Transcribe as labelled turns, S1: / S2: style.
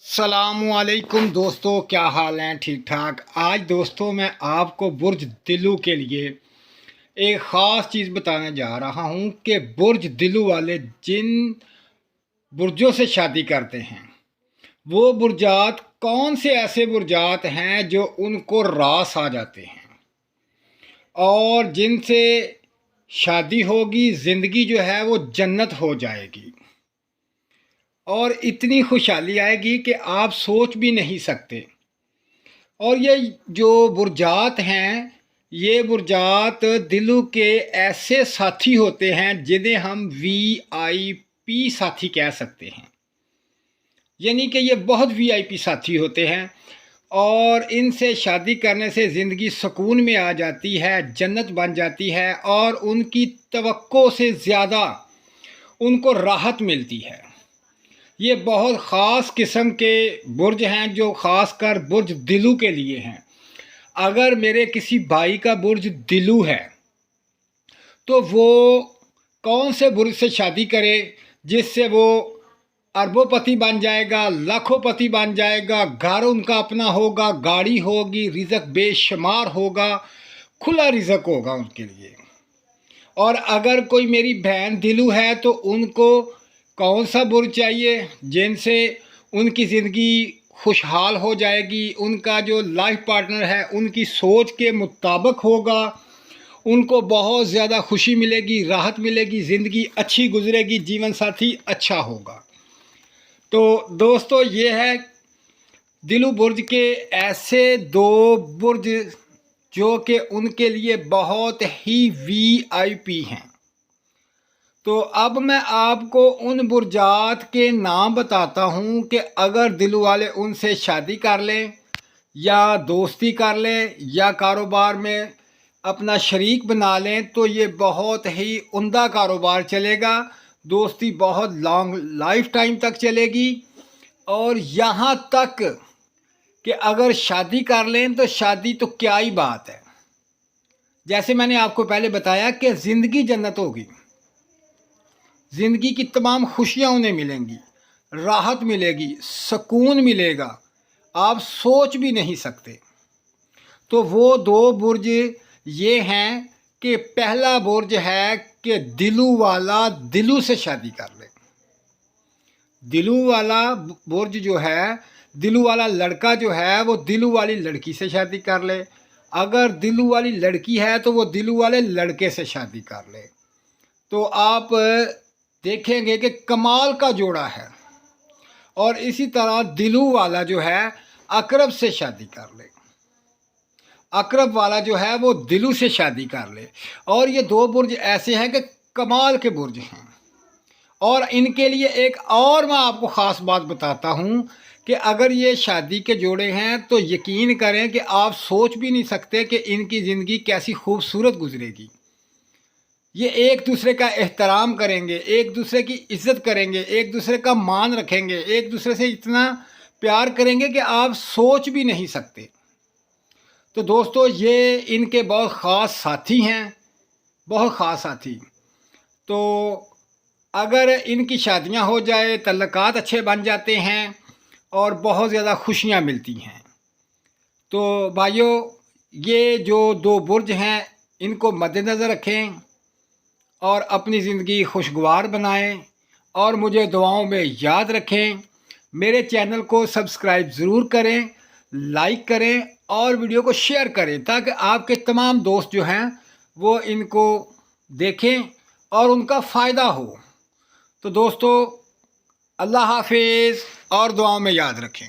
S1: सलामुअलैकुम दोस्तों, क्या हाल हैं? ठीक ठाक। आज दोस्तों मैं आपको बुर्ज दिलू के लिए एक ख़ास चीज़ बताने जा रहा हूं कि बुर्ज दिलू वाले जिन बुर्जों से शादी करते हैं वो बुर्जात कौन से ऐसे बुर्जात हैं जो उनको रास आ जाते हैं और जिनसे शादी होगी, ज़िंदगी जो है वो जन्नत हो जाएगी और इतनी खुशहाली आएगी कि आप सोच भी नहीं सकते। और ये जो बुर्जात हैं, ये बुर्जात दिलू के ऐसे साथी होते हैं जिन्हें हम वीआईपी साथी कह सकते हैं। यानी कि ये बहुत वीआईपी साथी होते हैं और इनसे शादी करने से ज़िंदगी सुकून में आ जाती है, जन्नत बन जाती है और उनकी तवक्को से ज़्यादा उनको राहत मिलती है। ये बहुत ख़ास किस्म के बुर्ज हैं जो ख़ास कर बुर्ज दिलू के लिए हैं। अगर मेरे किसी भाई का बुर्ज दिलू है तो वो कौन से बुर्ज से शादी करे जिससे वो अरबोपति बन जाएगा, लाखोंपति बन जाएगा, घर उनका अपना होगा, गाड़ी होगी, रिज़्क बेशुमार होगा, खुला रिज़्क होगा उनके लिए। और अगर कोई मेरी बहन दिलू है तो उनको कौन सा बुर्ज चाहिए जिनसे उनकी ज़िंदगी खुशहाल हो जाएगी, उनका जो लाइफ पार्टनर है उनकी सोच के मुताबिक होगा, उनको बहुत ज़्यादा खुशी मिलेगी, राहत मिलेगी, ज़िंदगी अच्छी गुजरेगी, जीवन साथी अच्छा होगा। तो दोस्तों ये है दिलू बुर्ज के ऐसे दो बुर्ज जो कि उनके लिए बहुत ही वीआईपी हैं। तो अब मैं आपको उन बुर्जात के नाम बताता हूँ कि अगर दिल वाले उनसे शादी कर लें या दोस्ती कर लें या कारोबार में अपना शरीक बना लें तो ये बहुत ही उम्दा कारोबार चलेगा, दोस्ती बहुत लॉन्ग लाइफ टाइम तक चलेगी। और यहाँ तक कि अगर शादी कर लें तो शादी तो क्या ही बात है, जैसे मैंने आपको पहले बताया कि ज़िंदगी जन्नत होगी, ज़िंदगी की तमाम खुशियाँ उन्हें मिलेंगी, राहत मिलेगी, सुकून मिलेगा, आप सोच भी नहीं सकते। तो वो दो बुर्ज ये हैं कि पहला बुर्ज है कि दिलू वाला दिलू से शादी कर ले। दिलू वाला बुर्ज जो है, दिलू वाला लड़का जो है वो दिलू वाली लड़की से शादी कर ले। अगर दिलू वाली लड़की है तो वो दिलू वाले लड़के से शादी कर ले। तो आप देखेंगे कि कमाल का जोड़ा है। और इसी तरह दिलू वाला जो है अकरब से शादी कर ले, अकरब वाला जो है वो दिलू से शादी कर ले। और ये दो बुर्ज ऐसे हैं कि कमाल के बुर्ज हैं। और इनके लिए एक और मैं आपको ख़ास बात बताता हूँ कि अगर ये शादी के जोड़े हैं तो यकीन करें कि आप सोच भी नहीं सकते कि इनकी ज़िंदगी कैसी खूबसूरत गुजरेगी। ये एक दूसरे का एहतराम करेंगे, एक दूसरे की इज़्ज़त करेंगे, एक दूसरे का मान रखेंगे, एक दूसरे से इतना प्यार करेंगे कि आप सोच भी नहीं सकते। तो दोस्तों ये इनके बहुत ख़ास साथी हैं, बहुत ख़ास साथी। तो अगर इनकी शादियां हो जाए, तल्लुकात अच्छे बन जाते हैं और बहुत ज़्यादा खुशियां मिलती हैं। तो भाइयों ये जो दो बुर्ज हैं इनको मद्देनज़र रखें और अपनी ज़िंदगी खुशगवार बनाएं और मुझे दुआओं में याद रखें। मेरे चैनल को सब्सक्राइब ज़रूर करें, लाइक करें और वीडियो को शेयर करें ताकि आपके तमाम दोस्त जो हैं वो इनको देखें और उनका फ़ायदा हो। तो दोस्तों अल्लाह हाफिज़ और दुआओं में याद रखें।